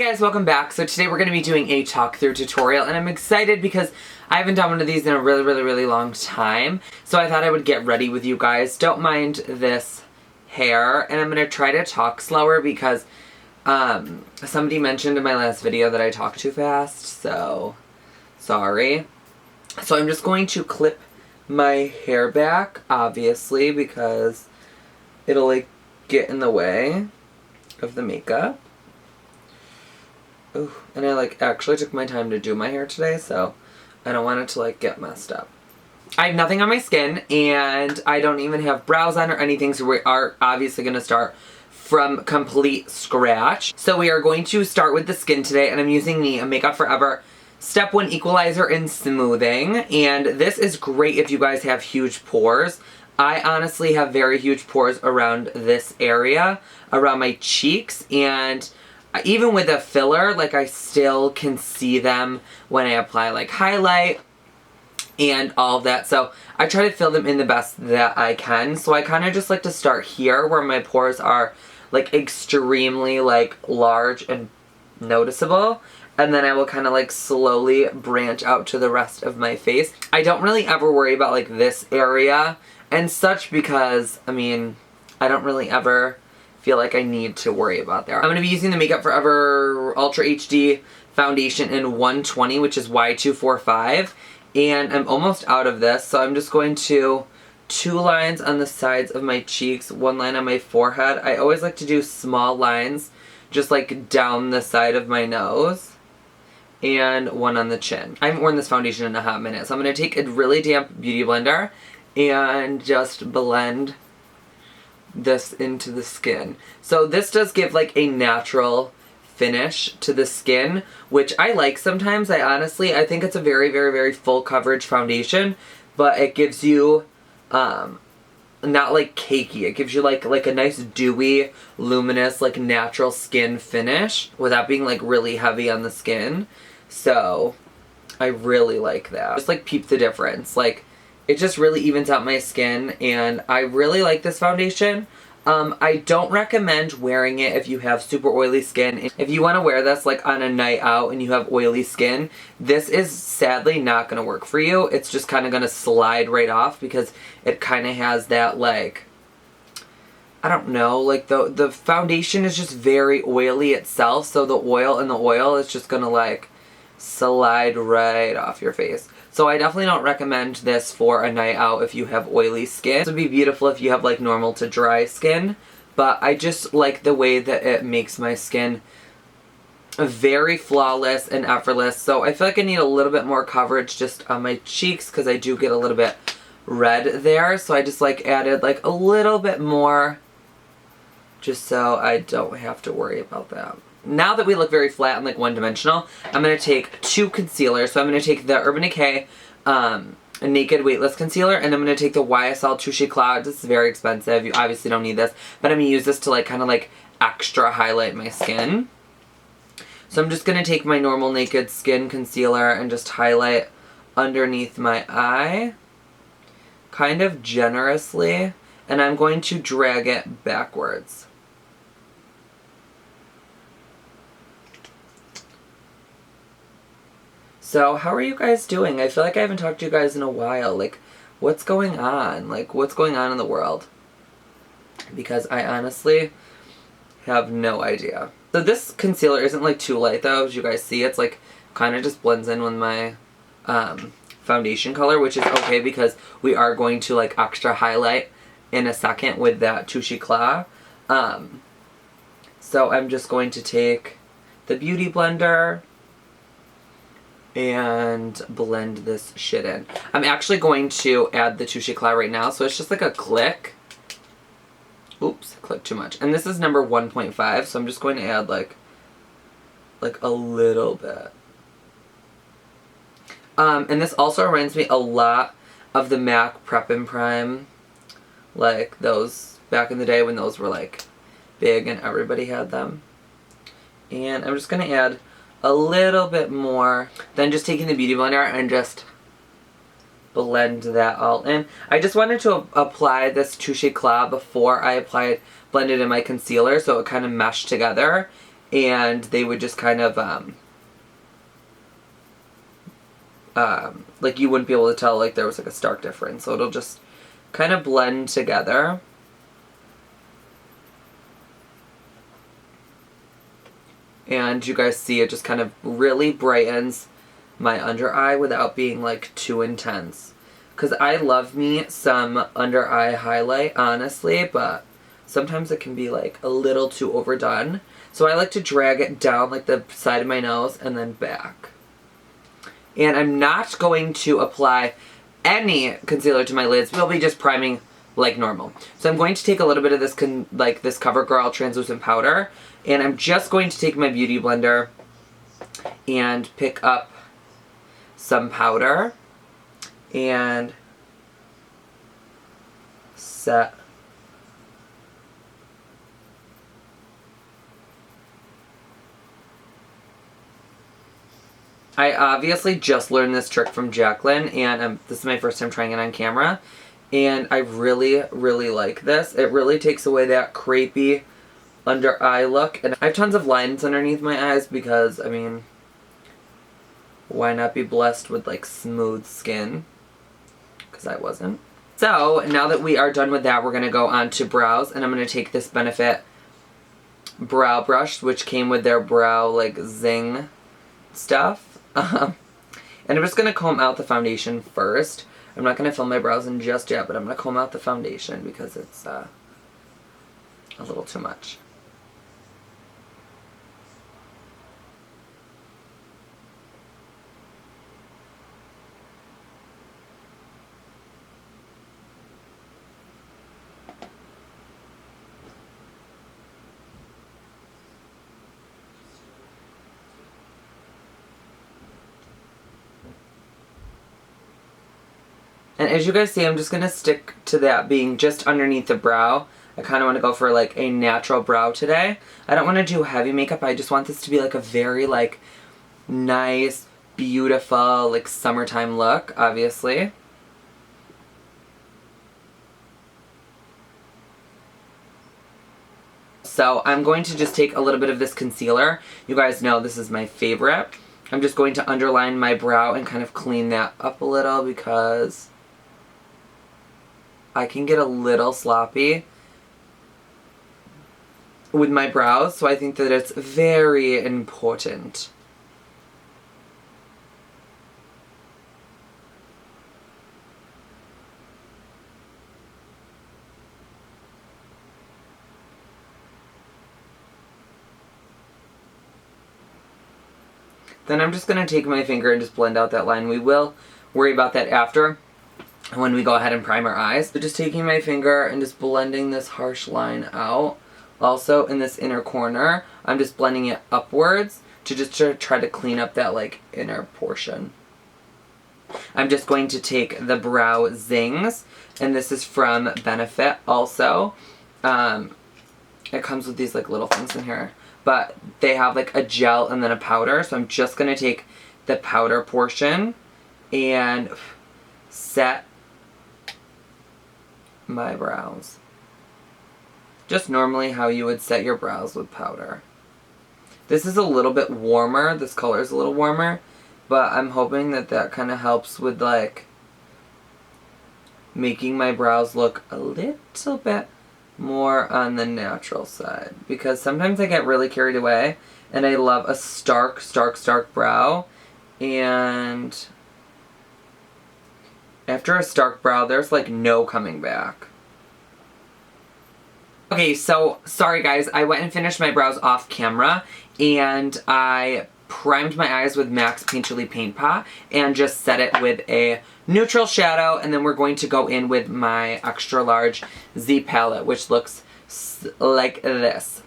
guys, welcome back. So today we're going to be doing a talk through tutorial, and I'm excited because I haven't done one of these in a really long time. So I thought I would get ready with you guys. Don't mind this hair, and I'm going to try to talk slower because somebody mentioned in my last video that I talk too fast, so sorry. So I'm just going to clip my hair back, obviously, because it'll like get in the way of the makeup. Ooh, and I like actually took my time to do my hair today, so I don't want it to like get messed up. I have nothing on my skin, and I don't even have brows on or anything, so we are obviously going to start from complete scratch. So we are going to start with the skin today, and I'm using the MakeupForever Step 1 Equalizer in Smoothing, and this is great if you guys have huge pores. I honestly have very huge pores around this area, around my cheeks, and even with a filler, like I still can see them when I apply like highlight and all of that. So I try to fill them in the best that I can. So I kind of just like to start here where my pores are like extremely like large and noticeable. And then I will kind of like slowly branch out to the rest of my face. I don't really ever worry about like this area and such because, I mean, I don't really ever feel like I need to worry about there. I'm going to be using the MakeupForever Ultra HD foundation in 120, which is Y245, and I'm almost out of this, so I'm just going to 2 lines on the sides of my cheeks, 1 line on my forehead. I always like to do small lines just like down the side of my nose, and 1 on the chin. I haven't worn this foundation in a hot minute, so I'm going to take a really damp beauty blender and just blend this into the skin. So this does give like a natural finish to the skin, which I like sometimes. I think it's a very full coverage foundation, but it gives you not like cakey. It gives you like a nice dewy, luminous, like natural skin finish without being like really heavy on the skin. So I really like that. Just like peep the difference. Like it just really evens out my skin, and I really like this foundation. I don't recommend wearing it if you have super oily skin. If you want to wear this like on a night out and you have oily skin, this is sadly not going to work for you. It's just kind of going to slide right off because it kind of has that like, I don't know, like the foundation is just very oily itself, so the oil in the oil is just going to like slide right off your face. So I definitely don't recommend this for a night out if you have oily skin. This would be beautiful if you have like normal to dry skin, but I just like the way that it makes my skin very flawless and effortless. So I feel like I need a little bit more coverage just on my cheeks because I do get a little bit red there. So I just like added like a little bit more just so I don't have to worry about that. Now that we look very flat and like one-dimensional, I'm going to take 2 concealers. So I'm going to take the Urban Decay Naked Weightless Concealer, and I'm going to take the YSL Touche Eclat. This is very expensive. You obviously don't need this, but I'm going to use this to like kind of like extra highlight my skin. So I'm just going to take my normal Naked Skin Concealer and just highlight underneath my eye, kind of generously, and I'm going to drag it backwards. So, how are you guys doing? I feel like I haven't talked to you guys in a while. Like, what's going on? Like, what's going on in the world? Because I honestly have no idea. So this concealer isn't like too light though, as you guys see. It's like, kind of just blends in with my foundation color, which is okay because we are going to like extra highlight in a second with that Touche Eclat. So I'm just going to take the Beauty Blender and blend this shit in. I'm actually going to add the Touche Eclat right now, so it's just like a click. Oops, I clicked too much. And this is number 1.5, so I'm just going to add like a little bit. And this also reminds me a lot of the MAC Prep and Prime, like those back in the day when those were like big and everybody had them. And I'm just going to add a little bit more than just taking the Beauty Blender and just blend that all in. I just wanted to apply this Touche Eclat before I blended in my concealer so it kind of meshed together. and they would just kind of, like you wouldn't be able to tell like there was like a stark difference. So it'll just kind of blend together. And you guys see it just kind of really brightens my under eye without being like too intense. Because I love me some under eye highlight, honestly, but sometimes it can be like a little too overdone. So I like to drag it down like the side of my nose and then back. And I'm not going to apply any concealer to my lids. We'll be just priming like normal. So I'm going to take a little bit of this this CoverGirl translucent powder, and I'm just going to take my beauty blender and pick up some powder and set I obviously just learned this trick from Jaclyn, and this is my first time trying it on camera, and I really, really like this. It really takes away that crepey under eye look, and I have tons of lines underneath my eyes because, I mean, why not be blessed with like smooth skin? Because I wasn't. So now that we are done with that, we're going to go on to brows, and I'm going to take this Benefit brow brush, which came with their brow like zing stuff. And I'm just going to comb out the foundation first. I'm not going to fill my brows in just yet, but I'm going to comb out the foundation because it's a little too much. And as you guys see, I'm just going to stick to that being just underneath the brow. I kind of want to go for like a natural brow today. I don't want to do heavy makeup. I just want this to be like a very like nice, beautiful, like summertime look, obviously. So I'm going to just take a little bit of this concealer. You guys know this is my favorite. I'm just going to underline my brow and kind of clean that up a little because I can get a little sloppy with my brows, so I think that it's very important. Then I'm just going to take my finger and just blend out that line. We will worry about that after when we go ahead and prime our eyes. So just taking my finger and just blending this harsh line out. Also in this inner corner, I'm just blending it upwards to just try to clean up that like inner portion. I'm just going to take the Brow Zings, and this is from Benefit also. It comes with these like little things in here, but they have like a gel and then a powder, so I'm just going to take the powder portion and set my brows. Just normally how you would set your brows with powder. This is a little bit warmer, this color is a little warmer, but I'm hoping that that kind of helps with like making my brows look a little bit more on the natural side, because sometimes I get really carried away and I love a stark brow, and after a stark brow there's like no coming back. Okay, so sorry guys, I went and finished my brows off camera and I primed my eyes with MAC's Painterly Paint Pot and just set it with a neutral shadow, and then we're going to go in with my extra large Z palette, which looks like this.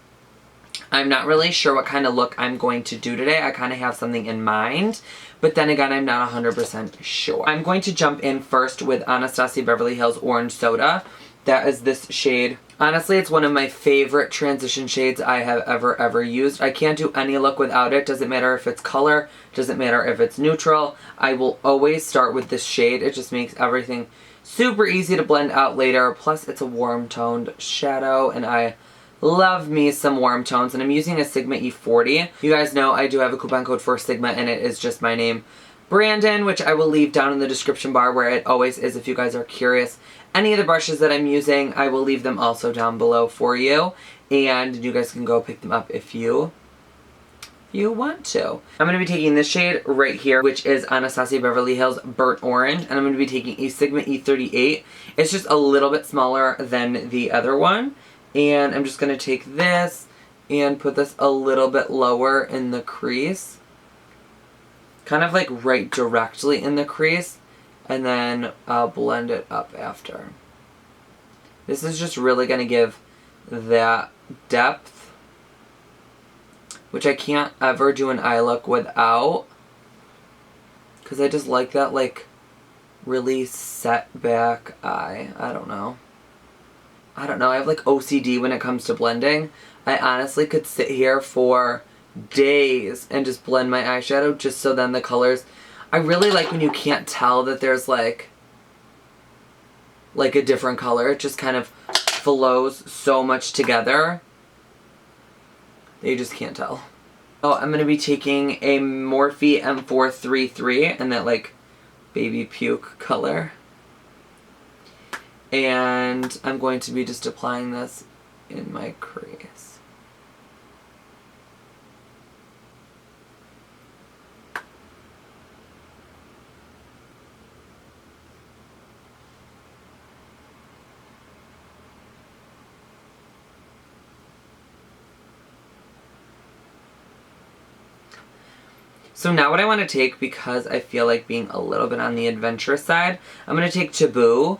I'm not really sure what kind of look I'm going to do today. I kind of have something in mind, but then again, I'm not 100% sure. I'm going to jump in first with Anastasia Beverly Hills Orange Soda. That is this shade. Honestly, it's one of my favorite transition shades I have ever used. I can't do any look without it. Doesn't matter if it's color, doesn't matter if it's neutral. I will always start with this shade. It just makes everything super easy to blend out later. Plus, it's a warm toned shadow, and I love me some warm tones, and I'm using a Sigma E40. You guys know I do have a coupon code for Sigma, and it is just my name, Brandon, which I will leave down in the description bar where it always is if you guys are curious. Any of the brushes that I'm using, I will leave them also down below for you, and you guys can go pick them up if you want to. I'm going to be taking this shade right here, which is Anastasia Beverly Hills Burnt Orange, and I'm going to be taking a Sigma E38. It's just a little bit smaller than the other one, and I'm just going to take this and put this a little bit lower in the crease. Kind of like right directly in the crease, and then I'll blend it up after. This is just really going to give that depth, which I can't ever do an eye look without, because I just like that like really set back eye. I don't know. I have like OCD when it comes to blending. I honestly could sit here for days and just blend my eyeshadow just so then the colors. I really like when you can't tell that there's like a different color. It just kind of flows so much together that you just can't tell. Oh, I'm going to be taking a Morphe M433 in that like baby puke color. And I'm going to be just applying this in my crease. So now what I want to take, because I feel like being a little bit on the adventurous side, I'm going to take Taboo,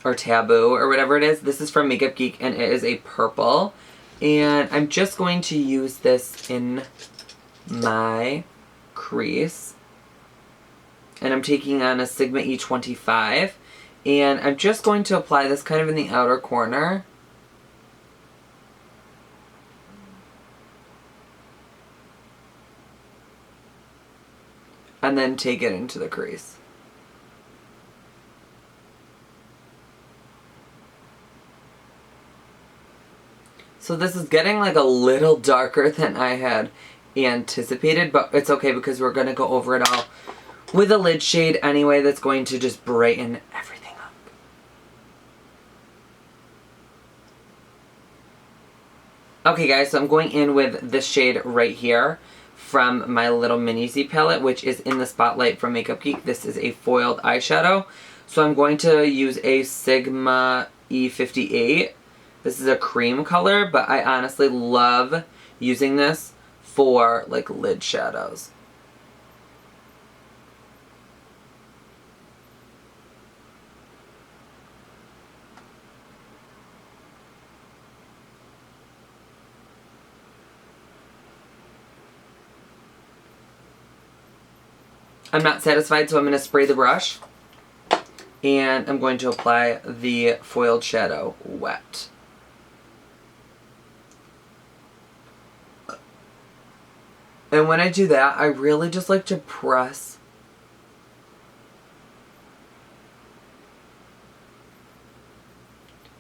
or Taboo, or whatever it is. This is from MakeupGeek, and it is a purple. And I'm just going to use this in my crease. And I'm taking on a Sigma E25. And I'm just going to apply this kind of in the outer corner. And then take it into the crease. So this is getting like a little darker than I had anticipated, but it's okay because we're going to go over it all with a lid shade anyway that's going to just brighten everything up. Okay guys, so I'm going in with this shade right here from my little Mini Z palette, which is in the Spotlight from MakeupGeek. This is a foiled eyeshadow. So I'm going to use a Sigma E58. This is a cream color, but I honestly love using this for like lid shadows. I'm not satisfied, so I'm going to spray the brush. And I'm going to apply the foiled shadow wet. And when I do that, I really just like to press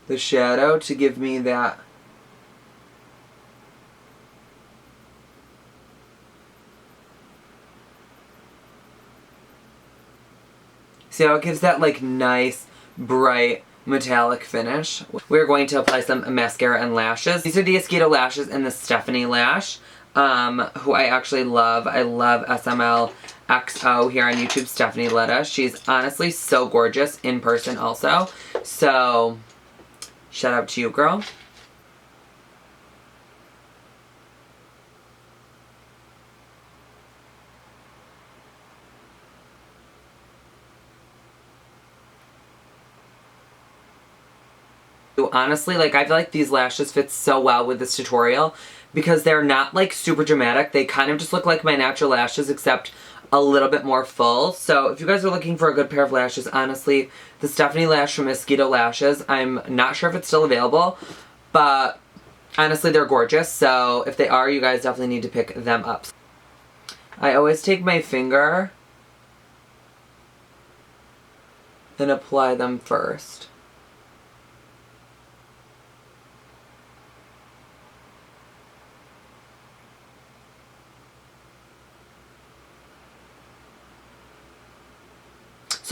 the shadow to give me that see how it gives that like nice, bright, metallic finish. We're going to apply some mascara and lashes. These are the Esquido lashes and the Stephanie lash, who I actually love. I love SML XO here on YouTube, Stephanie Letta. She's honestly so gorgeous in person also. So, shout out to you, girl. Honestly, like, I feel like these lashes fit so well with this tutorial because they're not, like, super dramatic. They kind of just look like my natural lashes, except a little bit more full. So if you guys are looking for a good pair of lashes, honestly, the Stephanie lash from Esquido Lashes, I'm not sure if it's still available, but honestly, they're gorgeous. So if they are, you guys definitely need to pick them up. I always take my finger and apply them first.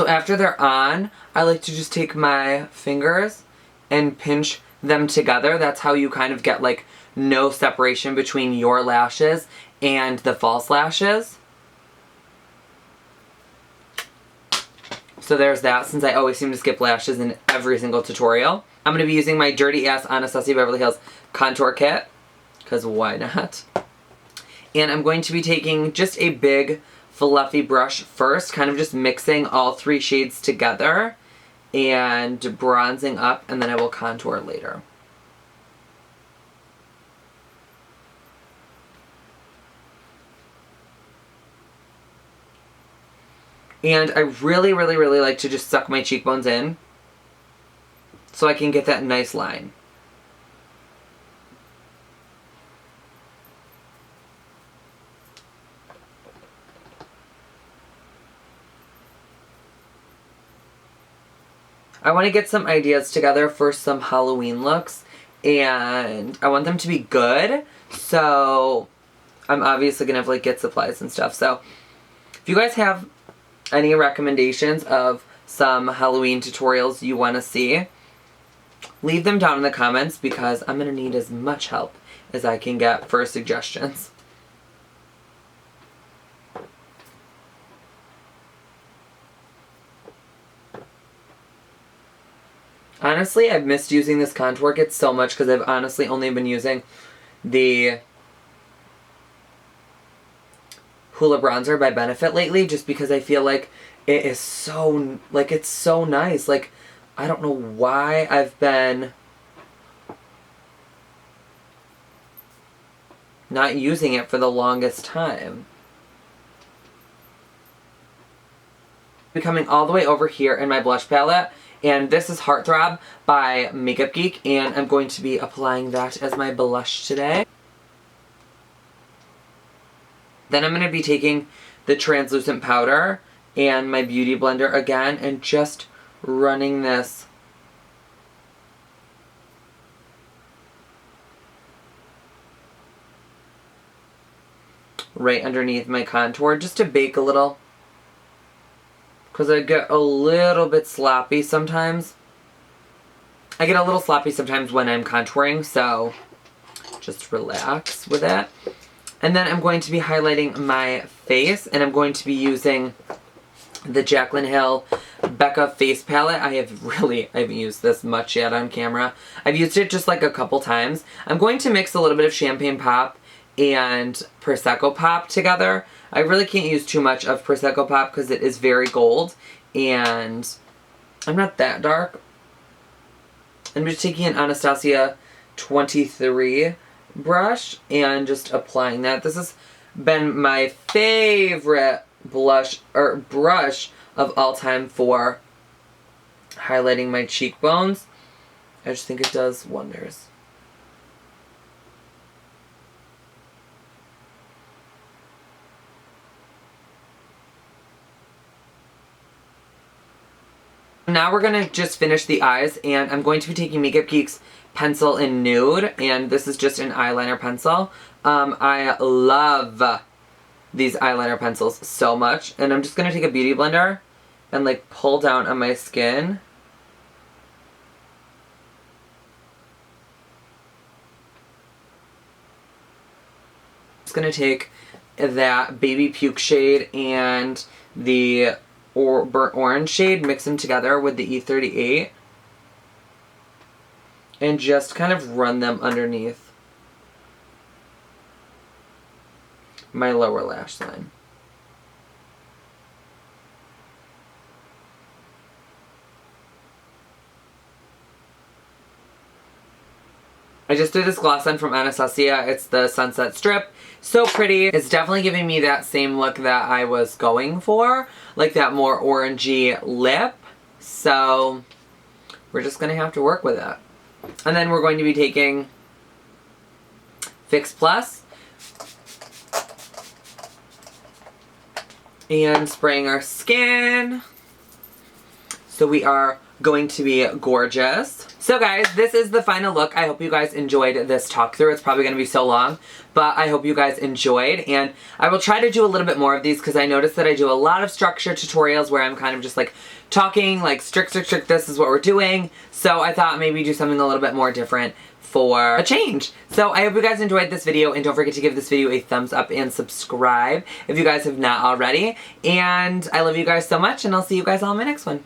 So after they're on, I like to just take my fingers and pinch them together. That's how you kind of get like no separation between your lashes and the false lashes. So there's that, since I always seem to skip lashes in every single tutorial. I'm going to be using my dirty ass Anastasia Beverly Hills Contour Kit, because why not? And I'm going to be taking just a big fluffy brush first, kind of just mixing all 3 shades together and bronzing up, and then I will contour later. And I really, really, really like to just suck my cheekbones in so I can get that nice line. I want to get some ideas together for some Halloween looks, and I want them to be good, so I'm obviously going to have like get supplies and stuff. So if you guys have any recommendations of some Halloween tutorials you want to see, leave them down in the comments, because I'm going to need as much help as I can get for suggestions. Honestly, I've missed using this contour kit so much, because I've honestly only been using the Hoola Bronzer by Benefit lately, just because I feel like it is so, like, it's so nice. Like, I don't know why I've been not using it for the longest time. I'm coming all the way over here in my blush palette, and this is Heartthrob by MakeupGeek, and I'm going to be applying that as my blush today. Then I'm going to be taking the translucent powder and my beauty blender again, and just running this right underneath my contour, just to bake a little, because I get a little bit sloppy sometimes. I get a little sloppy sometimes when I'm contouring, so just relax with that. And then I'm going to be highlighting my face, and I'm going to be using the Jaclyn Hill Becca face palette. I haven't used this much yet on camera. I've used it just like a couple times. I'm going to mix a little bit of Champagne Pop and Prosecco Pop together. I really can't use too much of Prosecco Pop because it is very gold, and I'm not that dark. I'm just taking an Anastasia 23 brush and just applying that. This has been my favorite brush of all time for highlighting my cheekbones. I just think it does wonders. Now we're going to just finish the eyes, and I'm going to be taking MakeupGeek's pencil in Nude, and this is just an eyeliner pencil. I love these eyeliner pencils so much, and I'm just going to take a beauty blender and like pull down on my skin. Just going to take that baby puke shade and the burnt orange shade, mix them together with the E38, and just kind of run them underneath my lower lash line. I just did this gloss on from Anastasia. It's the Sunset Strip. So pretty. It's definitely giving me that same look that I was going for, like that more orangey lip. So we're just going to have to work with it. And then we're going to be taking Fix Plus and spraying our skin. So we are going to be gorgeous. So guys, this is the final look. I hope you guys enjoyed this talk through. It's probably going to be so long, but I hope you guys enjoyed. And I will try to do a little bit more of these because I noticed that I do a lot of structure tutorials where I'm kind of just like talking like strict, this is what we're doing. So I thought maybe do something a little bit more different for a change. So I hope you guys enjoyed this video, and don't forget to give this video a thumbs up and subscribe if you guys have not already. And I love you guys so much, and I'll see you guys all in my next one.